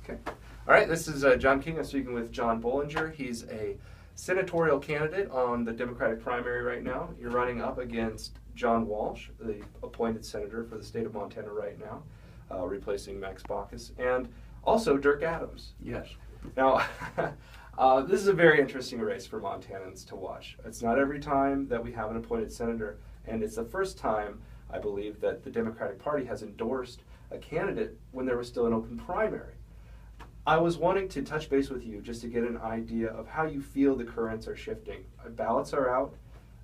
Okay. All right, this is Jon King. I'm speaking with Jon Bohlinger. He's a senatorial candidate on the Democratic primary right now. You're running up against John Walsh, the appointed senator for the state of Montana right now, replacing Max Baucus, and also Dirk Adams. Yes. Now, this is a very interesting race for Montanans to watch. It's not every time that we have an appointed senator, and it's the first time, I believe, that the Democratic Party has endorsed a candidate when there was still an open primary. I was wanting to touch base with you just to get an idea of how you feel the currents are shifting. Ballots are out.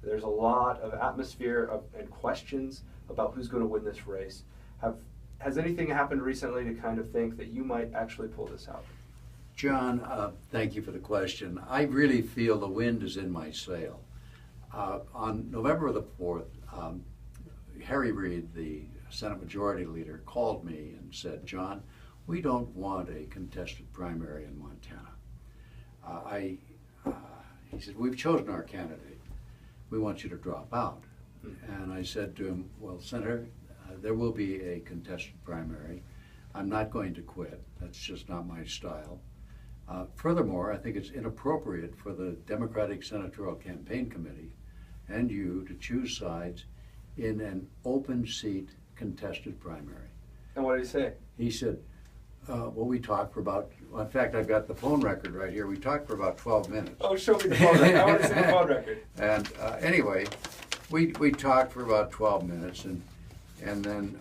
There's a lot of atmosphere and questions about who's going to win this race. Has anything happened recently to kind of think that you might actually pull this out? John, thank you for the question. I really feel the wind is in my sail. On November the 4th, Harry Reid, the Senate Majority Leader, called me and said, "John, we don't want a contested primary in Montana." He said, "We've chosen our candidate. We want you to drop out." And I said to him, "Well, Senator, there will be a contested primary. I'm not going to quit. That's just not my style. Furthermore, I think it's inappropriate for the Democratic Senatorial Campaign Committee and you to choose sides in an open seat contested primary." And what did he say? He said, well, we talked for about, in fact, I've got the phone record right here. We talked for about 12 minutes. Oh, show me the phone record. I want to see the phone record. And anyway, we talked for about 12 minutes, and then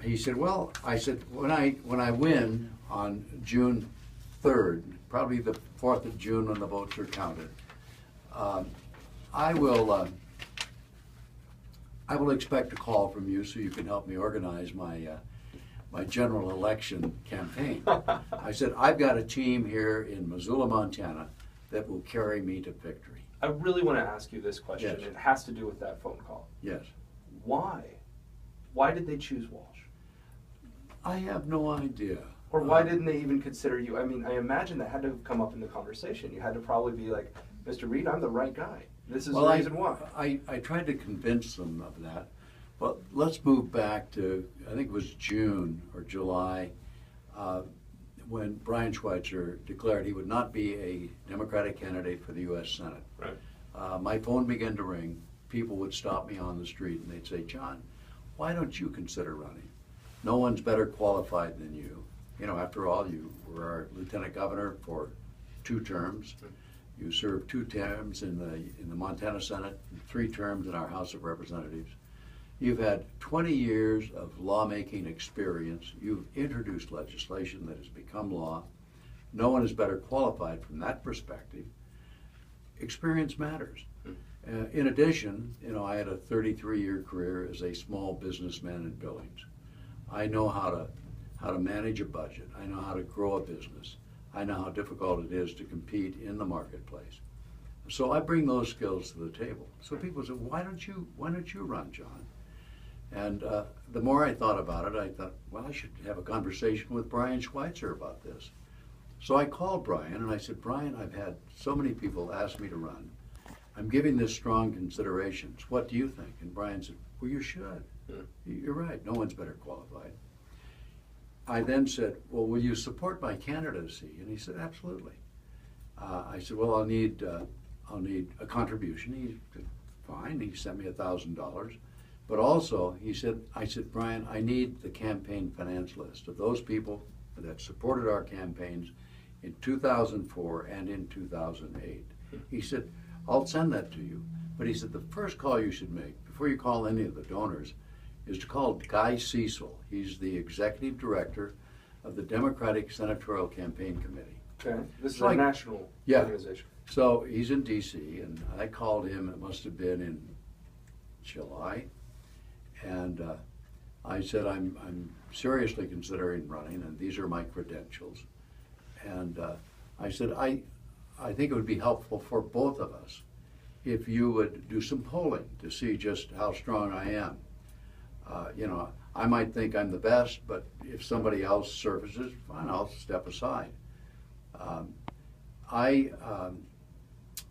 he said, "Well," I said, when I win on June 3rd, probably the 4th of June when the votes are counted, I will expect a call from you so you can help me organize my general election campaign. I said, "I've got a team here in Missoula, Montana that will carry me to victory." I really want to ask you this question. Yes. It has to do with that phone call. Yes. Why? Why did they choose Walsh? I have no idea. Or why didn't they even consider you? I mean, I imagine that had to have come up in the conversation. You had to probably be like, "Mr. Reid, I'm the right guy. This is the reason why." I tried to convince them of that. But let's move back to, I think it was June or July, when Brian Schweitzer declared he would not be a Democratic candidate for the U.S. Senate. Right. My phone began to ring. People would stop me on the street and they'd say, "John, why don't you consider running? No one's better qualified than you. You know, after all, you were our lieutenant governor for 2 terms. You served 2 terms in the Montana Senate, 3 terms in our House of Representatives. You've had 20 years of lawmaking experience. You've introduced legislation that has become law. No one is better qualified from that perspective. Experience matters." In addition, you know, I had a 33-year career as a small businessman in Billings. I know how to manage a budget. I know how to grow a business. I know how difficult it is to compete in the marketplace. So I bring those skills to the table. So people say, why don't you run, John?" And the more I thought about it, I thought, well, I should have a conversation with Brian Schweitzer about this. So I called Brian and I said, "Brian, I've had so many people ask me to run. I'm giving this strong considerations. What do you think?" And Brian said, "Well, you should. You're right. No one's better qualified." I then said, "Well, will you support my candidacy?" And he said, "Absolutely." I said, "Well, I'll need a contribution." He said, "Fine." He sent me $1,000. But also, I said, "Brian, I need the campaign finance list of those people that supported our campaigns in 2004 and in 2008. He said, "I'll send that to you." But he said, "The first call you should make, before you call any of the donors, is to call Guy Cecil. He's the executive director of the Democratic Senatorial Campaign Committee." Okay. This is a national organization. So he's in D.C., and I called him, it must have been in July, and I said, I'm seriously considering running, and these are my credentials. And I said, I think it would be helpful for both of us if you would do some polling to see just how strong I am. You know, I might think I'm the best, but if somebody else surfaces, fine, I'll step aside.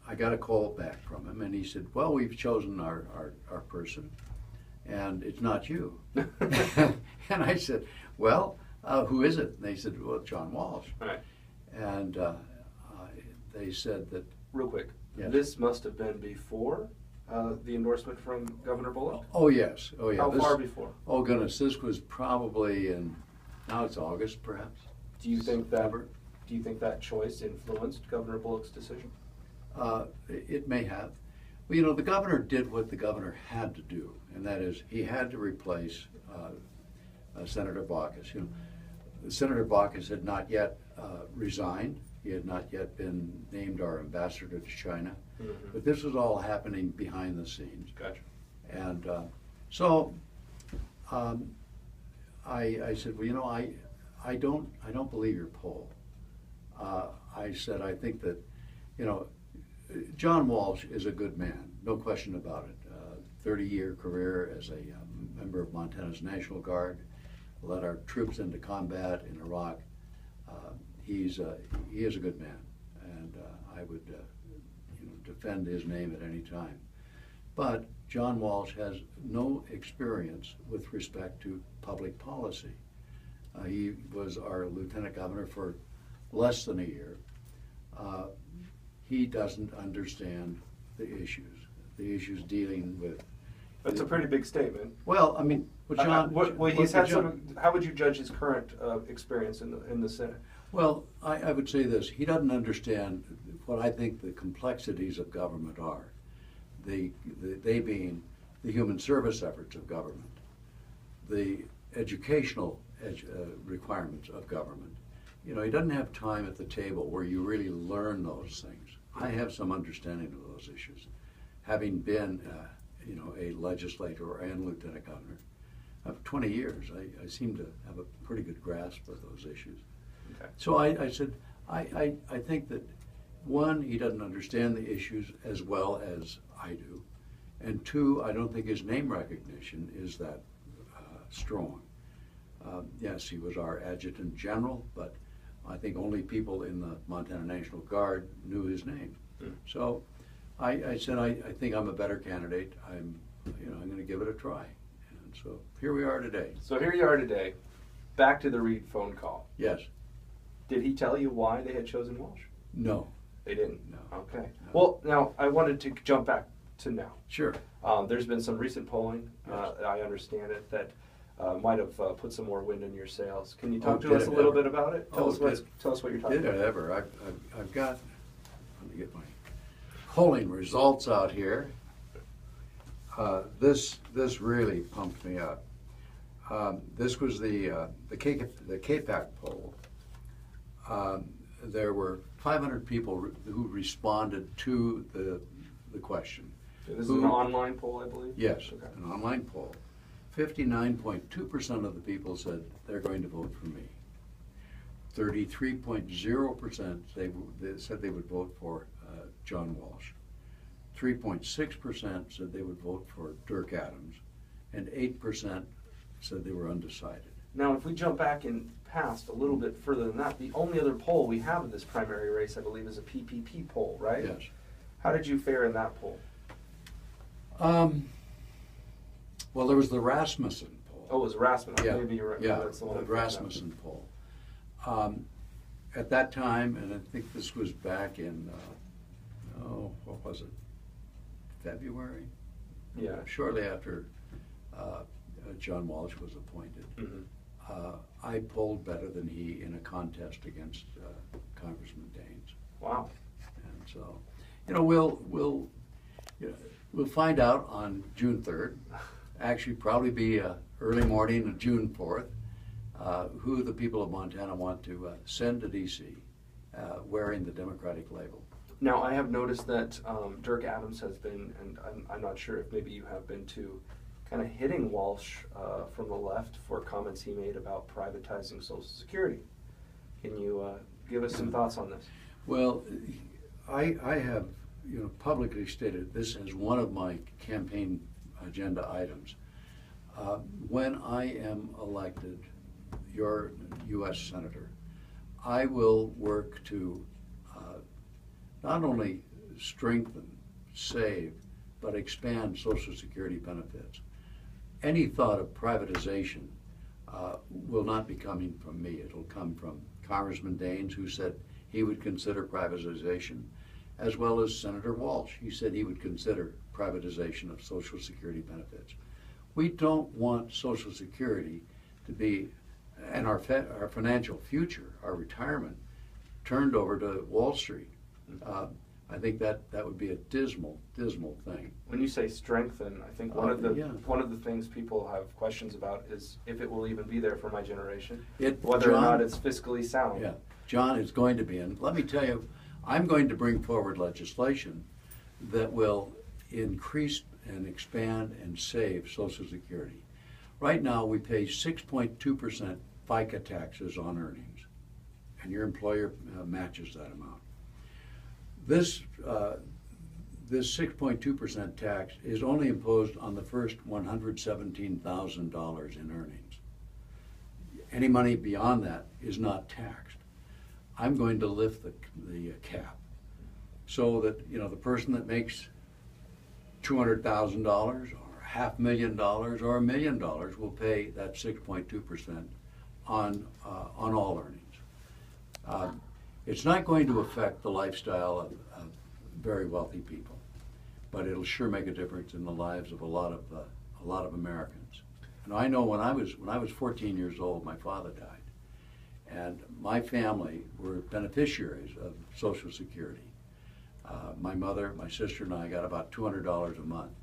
I got a call back from him, and he said, "Well, we've chosen our person, and it's not you." And I said, "Well, Who is it? And they said, well, John Walsh. Right. And they said that. Real quick, Yes. this must have been before the endorsement from Governor Bullock? Oh, yes. Oh, yeah. How far before? Oh, goodness. This was probably now it's August, perhaps. Do you think that choice influenced Governor Bullock's decision? It may have. Well, you know, the governor did what the governor had to do, and that is he had to replace Senator Baucus. You know, Senator Baucus had not yet resigned. He had not yet been named our ambassador to China. Mm-hmm. But this was all happening behind the scenes. Gotcha. And so I said, well, you know, I don't believe your poll. I said, I think that, you know, John Walsh is a good man, no question about it. 30-year career as a member of Montana's National Guard, led our troops into combat in Iraq. He is a good man, and I would defend his name at any time. But John Walsh has no experience with respect to public policy. He was our lieutenant governor for less than a year. He doesn't understand the issues dealing with. That's a pretty big statement. Well, I mean, John. How would you judge his current experience in the Senate? Well, I would say this: he doesn't understand what I think the complexities of government are. They being the human service efforts of government, the educational requirements of government. You know, he doesn't have time at the table where you really learn those things. I have some understanding of those issues, having been, a legislator and lieutenant governor. Of 20 years, I seem to have a pretty good grasp of those issues. Okay. So I said, I think that, one, he doesn't understand the issues as well as I do, and two, I don't think his name recognition is that strong. Yes, he was our adjutant general, but I think only people in the Montana National Guard knew his name. So I said, I think I'm a better candidate. I'm going to give it a try. And so here we are today. So here you are today. Back to the Reid phone call. Yes. Did he tell you why they had chosen Walsh? No. They didn't? No. Okay. No. Well, now, I wanted to jump back to now. Sure. There's been some recent polling, Yes. I understand it, that might have put some more wind in your sails. Can you talk to did us a it little ever. bit about it? Tell us what you're talking Did about. it ever? I've got, let me get my polling results out here. This really pumped me up. This was the KPAC poll. There were 500 people who responded to the question. This is an online poll, I believe? Yes, Okay. an online poll. 59.2% of the people said they're going to vote for me. 33.0% they said they would vote for John Walsh. 3.6% said they would vote for Dirk Adams, and 8% said they were undecided. Now, if we jump back in past a little bit further than that, the only other poll we have in this primary race, I believe, is a PPP poll, right? Yes. How did you fare in that poll? Well, there was the Rasmussen poll. Oh, it was Rasmussen. Yeah, Maybe you're right. yeah, That's the one the I'm thinking of. Rasmussen poll. At that time, and I think this was back in, what was it? February? Yeah. Shortly after John Walsh was appointed. Mm-hmm. I polled better than he in a contest against Congressman Daines. Wow. And so, we'll find out on June 3rd. Actually, probably be early morning of June 4th. Who the people of Montana want to send to D.C. Wearing the Democratic label. Now, I have noticed that Dirk Adams has been, and I'm not sure if maybe you have been too, kind of hitting Walsh from the left for comments he made about privatizing Social Security. Can you give us some thoughts on this? Well, I have publicly stated this as one of my campaign agenda items. When I am elected your U.S. Senator, I will work to not only strengthen, save, but expand Social Security benefits. Any thought of privatization will not be coming from me. It'll come from Congressman Daines, who said he would consider privatization, as well as Senator Walsh. He said he would consider privatization of Social Security benefits. We don't want Social Security to be, and our financial future, our retirement, turned over to Wall Street. I think that would be a dismal thing. When you say strengthen, I think one of the things people have questions about is if it will even be there for my generation, whether or not it's fiscally sound. Yeah, John, it's going to be. And let me tell you, I'm going to bring forward legislation that will increase and expand and save Social Security. Right now, we pay 6.2% FICA taxes on earnings, and your employer matches that amount. This 6.2% tax is only imposed on the first $117,000 in earnings. Any money beyond that is not taxed. I'm going to lift the cap so that the person that makes $200,000 or $500,000 or $1 million will pay that 6.2% on all earnings. It's not going to affect the lifestyle of very wealthy people, but it'll sure make a difference in the lives of a lot of Americans. And I know when I was 14 years old, my father died, and my family were beneficiaries of Social Security. My mother, my sister, and I got about $200 a month.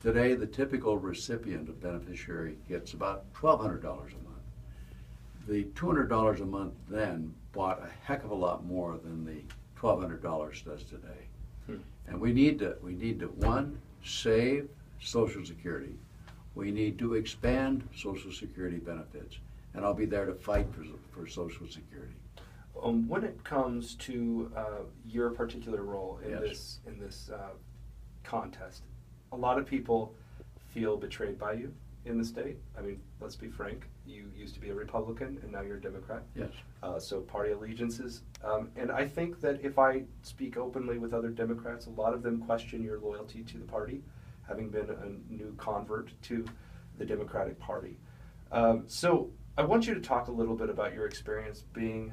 Today, the typical recipient of beneficiary gets about $1,200 a month. The $200 a month then bought a heck of a lot more than the $1,200 does today. And we need to one, save Social Security. We need to expand Social Security benefits, and I'll be there to fight for Social Security. When it comes to your particular role in Yes. this contest, a lot of people feel betrayed by you in the state. I mean, let's be frank. You used to be a Republican, and now you're a Democrat. Yes. So party allegiances. And I think that if I speak openly with other Democrats, a lot of them question your loyalty to the party, having been a new convert to the Democratic Party. So I want you to talk a little bit about your experience being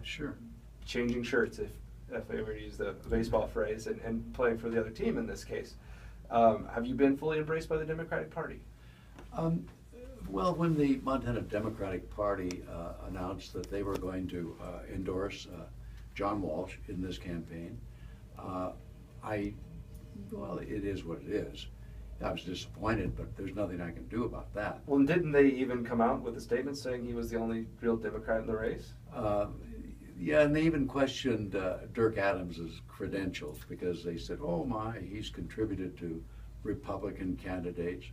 changing shirts, if I were to use the baseball phrase, and playing for the other team in this case. Have you been fully embraced by the Democratic Party? Well, when the Montana Democratic Party announced that they were going to endorse John Walsh in this campaign, well, it is what it is. I was disappointed, but there's nothing I can do about that. Well, and didn't they even come out with a statement saying he was the only real Democrat in the race? Yeah, and they even questioned Dirk Adams's credentials because they said, oh my, he's contributed to Republican candidates.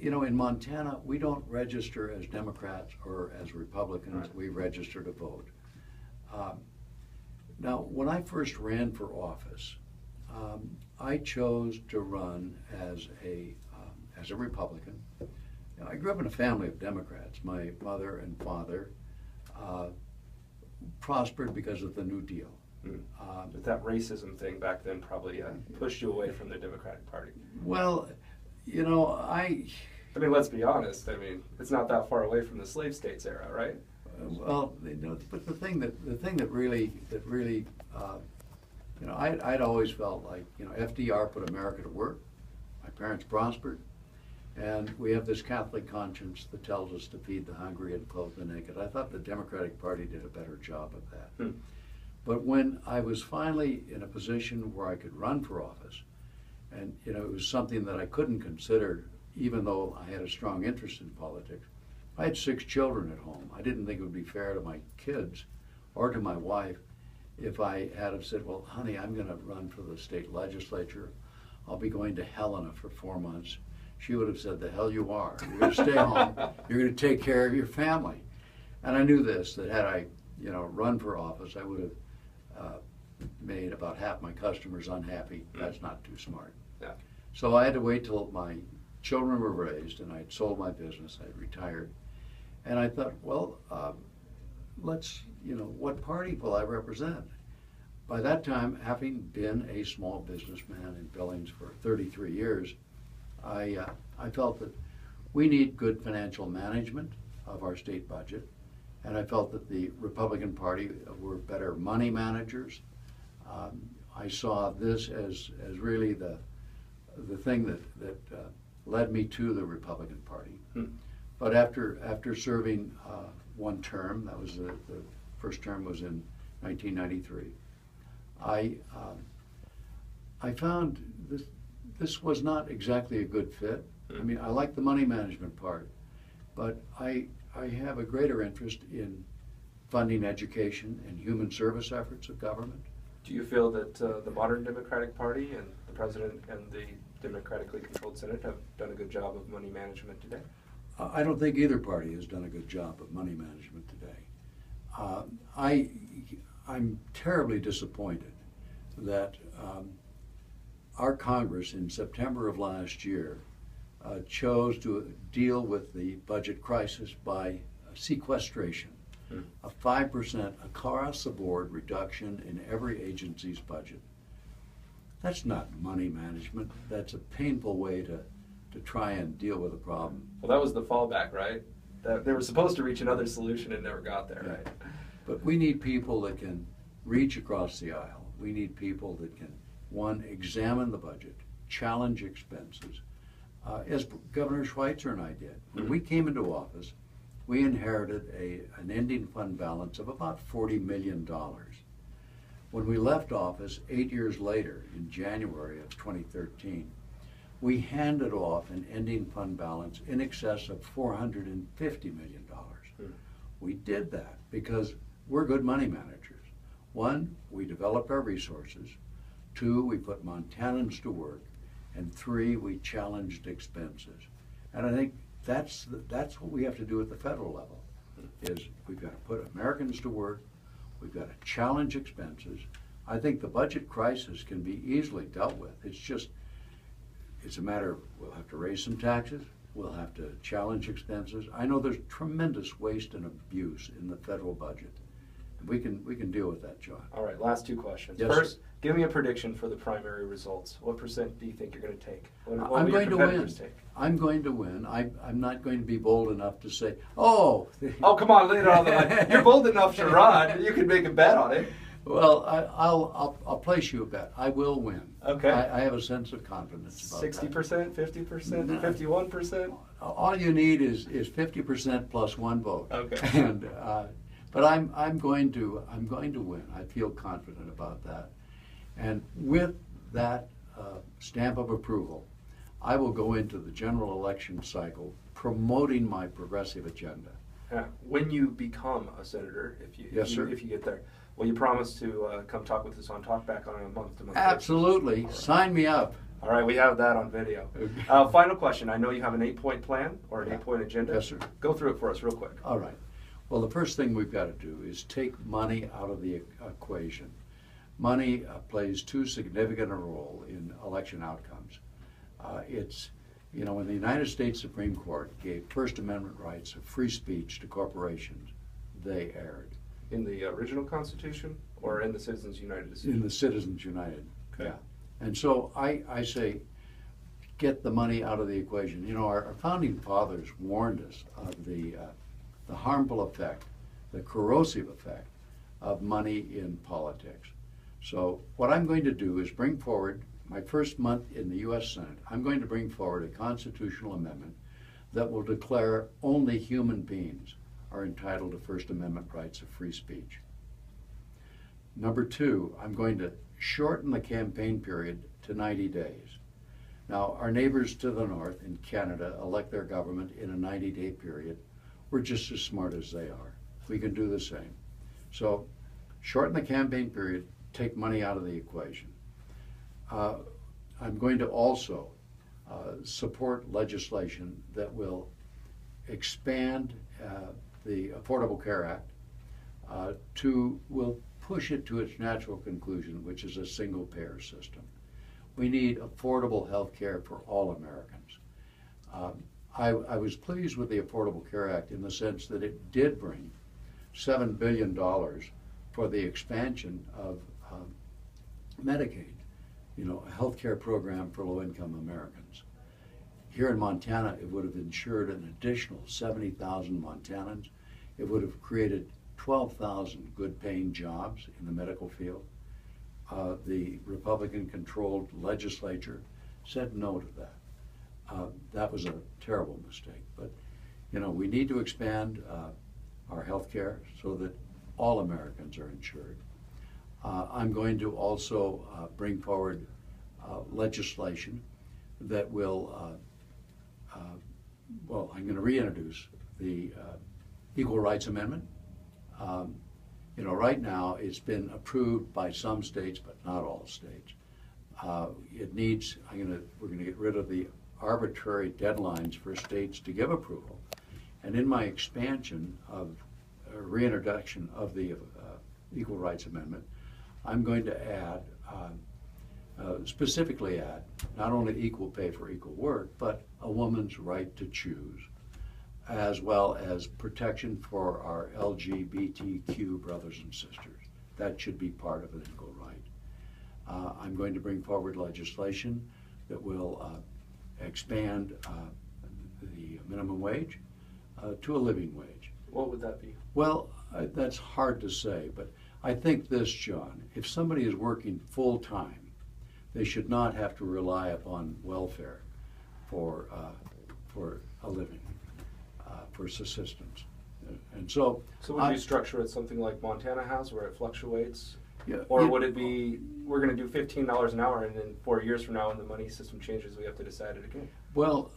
In Montana, we don't register as Democrats or as Republicans. Right. We register to vote. Now, when I first ran for office, I chose to run as a Republican. I grew up in a family of Democrats. My mother and father prospered because of the New Deal. But that racism thing back then probably pushed you away from the Democratic Party. Well, I mean, let's be honest. I mean, it's not that far away from the slave states era, right? Well, but the thing that really, I'd always felt like, FDR put America to work. My parents prospered, and we have this Catholic conscience that tells us to feed the hungry and clothe the naked. I thought the Democratic Party did a better job of that. But when I was finally in a position where I could run for office, and it was something that I couldn't consider, even though I had a strong interest in politics. I had 6 children at home. I didn't think it would be fair to my kids or to my wife if I had have said, well, honey, I'm going to run for the state legislature. I'll be going to Helena for 4 months. She would have said, the hell you are. You're going to stay home. You're going to take care of your family. And I knew this, that had I run for office, I would have made about half my customers unhappy. That's not too smart. Yeah. So I had to wait till my children were raised and I'd sold my business, I'd retired. And I thought, well, what party will I represent? By that time, having been a small businessman in Billings for 33 years, I felt that we need good financial management of our state budget, and I felt that the Republican Party were better money managers. I saw this as really the thing that led me to the Republican Party. But after serving one term, that was the first term was in 1993, I found this was not exactly a good fit. I mean, I like the money management part, but I have a greater interest in funding education and human service efforts of government. Do you feel that the modern Democratic Party and the President and the democratically controlled Senate have done a good job of money management today? I don't think either party has done a good job of money management today. I'm terribly disappointed that our Congress in September of last year chose to deal with the budget crisis by sequestration, a 5% across-the-board reduction in every agency's budget. That's not money management. That's a painful way to try and deal with a problem. Well, that was the fallback, right? They were supposed to reach another solution and never got there, right? But we need people that can reach across the aisle. We need people that can, one, examine the budget, challenge expenses, as Governor Schweitzer and I did. When we came into office, we inherited an ending fund balance of about $40 million. When we left office 8 years later, in January of 2013, we handed off an ending fund balance in excess of $450 million. We did that because we're good money managers. One, we developed our resources. Two, we put Montanans to work. And three, we challenged expenses. And I think that's what we have to do at the federal level, is we've got to put Americans to work. We've got to challenge expenses. I think the budget crisis can be easily dealt with. It's a matter of we'll have to raise some taxes. We'll have to challenge expenses. I know there's tremendous waste and abuse in the federal budget. We can deal with that, John. All right, last two questions. Yes, First, sir. give me a prediction for the primary results. What percent do you think you're going to take? What I'm will your going to win. competitors take? I'm going to win. I'm not going to be bold enough to say, oh. Oh, come on, lay it on the line. You're bold enough to run. You can make a bet on it. Well, I'll place you a bet. I will win. Okay. I have a sense of confidence about 60%, 50%, 51%? All you need is 50% plus one vote. Okay. And but I'm going to win. I feel confident about that. And with that stamp of approval, I will go into the general election cycle promoting my progressive agenda. When you become a senator, if you get there, will you promise to come talk with us on Talkback on a month-to-month basis? Absolutely. Right. Sign me up. All right, we have that on video. Okay. Final question. I know you have an 8-point plan or an 8-point agenda. Yes, sir. Go through it for us real quick. All right. Well, the first thing we've got to do is take money out of the equation. Money plays too significant a role in election outcomes. When the United States Supreme Court gave First Amendment rights of free speech to corporations, they erred. In the original Constitution or in the Citizens United decision? In the Citizens United, okay. Yeah. And so I say, get the money out of the equation. You know, our founding fathers warned us of the harmful effect, the corrosive effect of money in politics. So what I'm going to do is bring forward, my first month in the U.S. Senate, I'm going to bring forward a constitutional amendment that will declare only human beings are entitled to First Amendment rights of free speech. Number two, I'm going to shorten the campaign period to 90 days. Now, our neighbors to the north in Canada elect their government in a 90-day period. We're just as smart as they are. We can do the same. So, shorten the campaign period, take money out of the equation. I'm going to also support legislation that will expand the Affordable Care Act will push it to its natural conclusion, which is a single-payer system. We need affordable health care for all Americans. I was pleased with the Affordable Care Act in the sense that it did bring $7 billion for the expansion of Medicaid, a health care program for low-income Americans. here in Montana, it would have insured an additional 70,000 Montanans. It would have created 12,000 good-paying jobs in the medical field. The Republican-controlled legislature said no to that. That was a terrible mistake. But, you know, we need to expand our health care so that all Americans are insured. I'm going to also bring forward legislation that will, well, I'm going to reintroduce the Equal Rights Amendment. You know, right now it's been approved by some states, but not all states. It needs, we're going to get rid of the arbitrary deadlines for states to give approval. And in my expansion of reintroduction of the Equal Rights Amendment, I'm going to add, specifically add, not only equal pay for equal work, but a woman's right to choose, as well as protection for our LGBTQ brothers and sisters. That should be part of an equal right. I'm going to bring forward legislation that will expand the minimum wage to a living wage. What would that be? Well, that's hard to say, but I think this, John, if somebody is working full-time, they should not have to rely upon welfare for a living, for subsistence. And so would you structure it something like Montana has, where it fluctuates? Yeah, or would it be, we're going to do $15 an hour, and then 4 years from now when the money system changes, we have to decide it again? Well,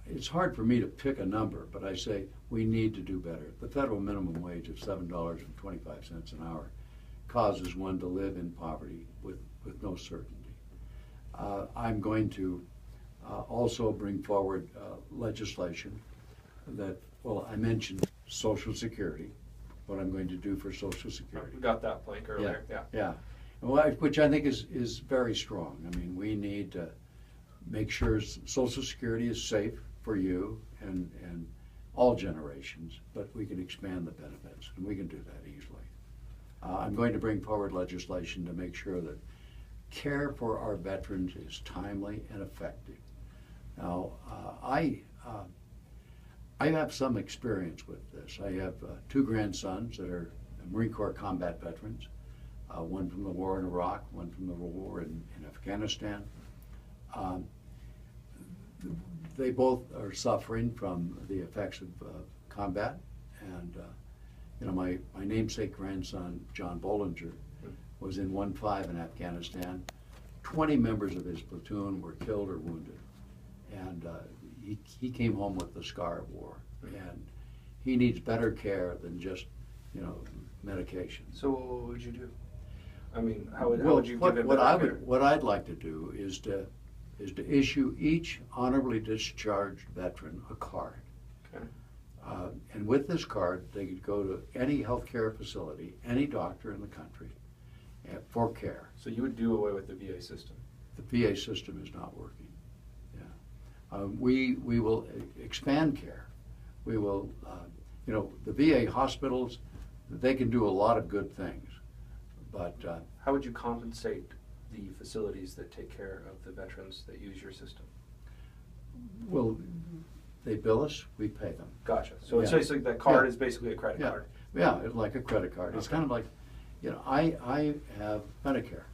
it's hard for me to pick a number, but I say we need to do better. The federal minimum wage of $7.25 an hour causes one to live in poverty with no certainty. I'm going to also bring forward legislation that, well, I mentioned Social Security, what I'm going to do for Social Security. We got that blank earlier, yeah. Well, which I think is very strong. I mean, we need to make sure Social Security is safe for you and all generations, but we can expand the benefits, and we can do that easily. I'm going to bring forward legislation to make sure that care for our veterans is timely and effective. Now, I have some experience with this. I have two grandsons that are Marine Corps combat veterans, one from the war in Iraq, one from the war in Afghanistan. They both are suffering from the effects of combat, and you know, my namesake grandson, Jon Bohlinger, was in 1-5 in Afghanistan. 20 members of his platoon were killed or wounded, and he came home with the scar of war, and he needs better care than just, you know, medication. So what would you do? I mean, how would you give him better care? What I'd like to do is to issue each honorably discharged veteran a card. Okay. And with this card, they could go to any healthcare facility, any doctor in the country, for care. So you would do away with the VA system? The VA system is not working. Yeah. We will expand care. We will, you know, the VA hospitals, they can do a lot of good things, but how would you compensate the facilities that take care of the veterans that use your system? Well, they bill us, we pay them. Gotcha. So it's basically, that card is basically a credit card. Yeah, it's like a credit card. Okay. It's kind of like, you know, I have Medicare.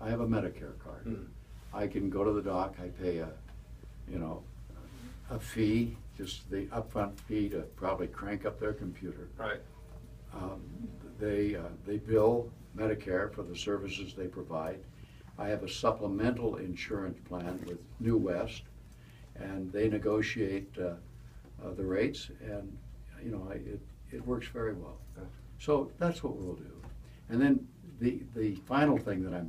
I have a Medicare card. I can go to the doc, I pay a fee, just the upfront fee to probably crank up their computer. Right. They bill Medicare for the services they provide. I have a supplemental insurance plan with New West, and they negotiate the rates, and you know, it works very well. So that's what we'll do. And then the final thing that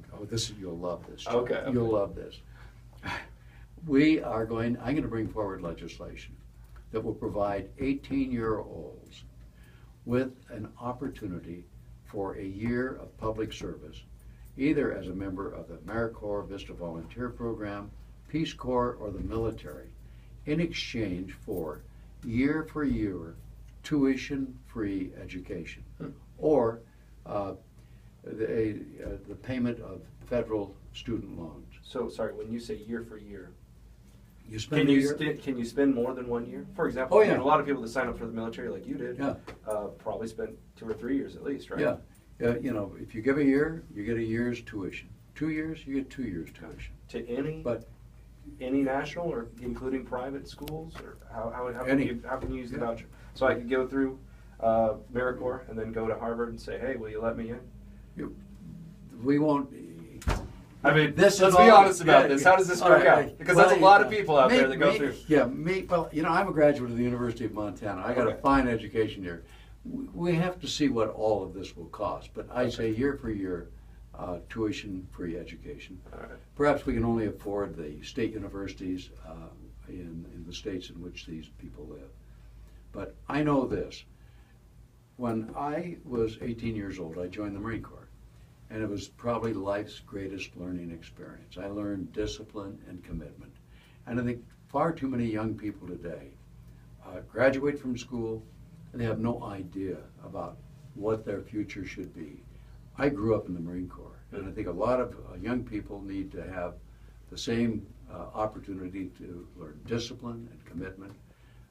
you'll love this. John. Okay. You'll love this. I'm going to bring forward legislation that will provide 18-year-olds with an opportunity for a year of public service, either as a member of the AmeriCorps Vista Volunteer Program, Peace Corps, or the military, in exchange for year-for-year tuition-free education, or the payment of federal student loans. So, sorry, when you say year for year, You spend a year. Can you spend more than 1 year? For example, Oh, I mean, yeah. a lot of people that sign up for the military, like you did, Yeah. probably spent 2 or 3 years at least, right? Yeah. You know, if you give a year, you get a year's tuition. 2 years, you get 2 years tuition. To any But national or including private schools, or how Any. can you use the Yeah. voucher? So I could go through AmeriCorps and then go to Harvard and say, hey, will you let me in? we won't. I mean, This let's is be all- honest about yeah, this. yeah. How does this All work right, out? Because that's a lot of people out there that go through. Yeah, well, you know, I'm a graduate of the University of Montana. I got Okay. a fine education here. We have to see what all of this will cost, but I say year for year, tuition-free education. All right. Perhaps we can only afford the state universities in the states in which these people live. But I know this. When I was 18 years old, I joined the Marine Corps. And it was probably life's greatest learning experience. I learned discipline and commitment. And I think far too many young people today graduate from school and they have no idea about what their future should be. I grew up in the Marine Corps, and I think a lot of young people need to have the same opportunity to learn discipline and commitment,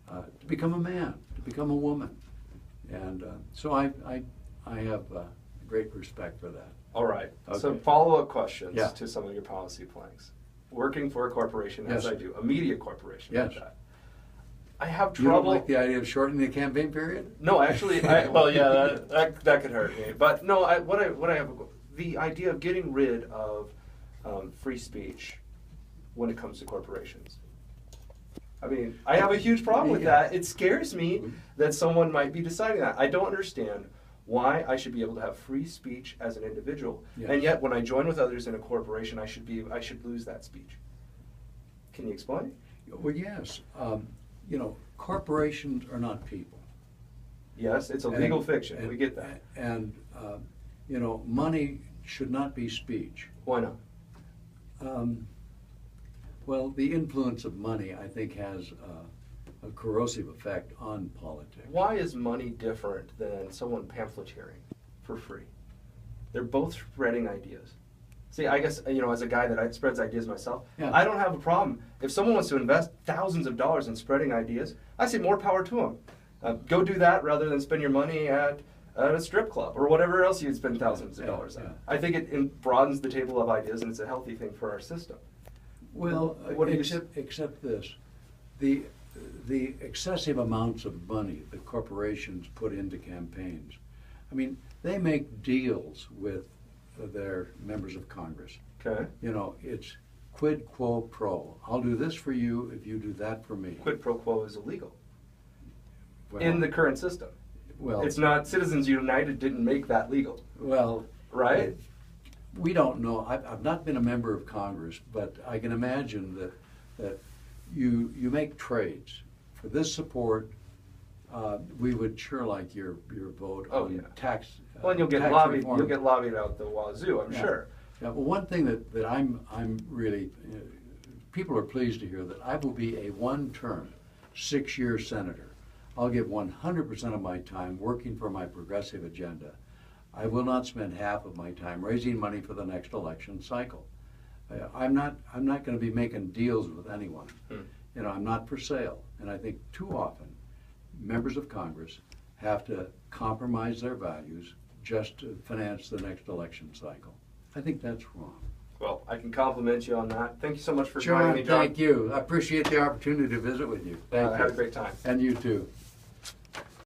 to become a man, to become a woman. And so I have great respect for that. All right. Okay. So follow-up questions Yeah. to some of your policy planks. Working for a corporation, as Yes. I do, a media corporation like Yes. that. I have You don't trouble. like the idea of shortening the campaign period? No, actually, well, yeah, that could hurt me. But no, what I have, the idea of getting rid of free speech when it comes to corporations. I mean, I have a huge problem with Yeah. that. It scares me that someone might be deciding that. I don't understand why I should be able to have free speech as an individual, Yes. and yet when I join with others in a corporation, I should lose that speech. Can you explain? Well, yes. You know, corporations are not people. Yes, it's a And- legal fiction. and- We get that. And, you know, money should not be speech. Why not? Well, the influence of money, I think, has a corrosive effect on politics. Why is money different than someone pamphleteering for free? They're both spreading ideas. See, I guess, you know, as a guy that spreads ideas myself, Yeah. I don't have a problem. If someone wants to invest thousands of dollars in spreading ideas, I say more power to them. Go do that rather than spend your money at a strip club or whatever else you'd spend thousands of Yeah, dollars on. yeah. I think it broadens the table of ideas, and it's a healthy thing for our system. Well, What do you except this, the excessive amounts of money that corporations put into campaigns. I mean, they make deals with their members of Congress. Okay? You know, it's quid quo pro. I'll do this for you if you do that for me. Quid pro quo is illegal Well, in the current system. well, It's not, Citizens United didn't make that legal, well, right? we don't know. I've not been a member of Congress, but I can imagine that you make trades for this support. We would sure like your vote Oh, on yeah. tax. Well, and you'll get tax lobbied. reform. You'll get lobbied out the wazoo, I'm Yeah. sure. Yeah, well, one thing that I'm really people are pleased to hear that I will be a one-term, 6-year senator. I'll give 100% of my time working for my progressive agenda. I will not spend half of my time raising money for the next election cycle. I'm not going to be making deals with anyone. You know, I'm not for sale. And I think too often members of Congress have to compromise their values just to finance the next election cycle. I think that's wrong. Well, I can compliment you on that. Thank you so much for joining John, me, John. thank you. I appreciate the opportunity to visit with you. Thank you. Had a great time. And you too.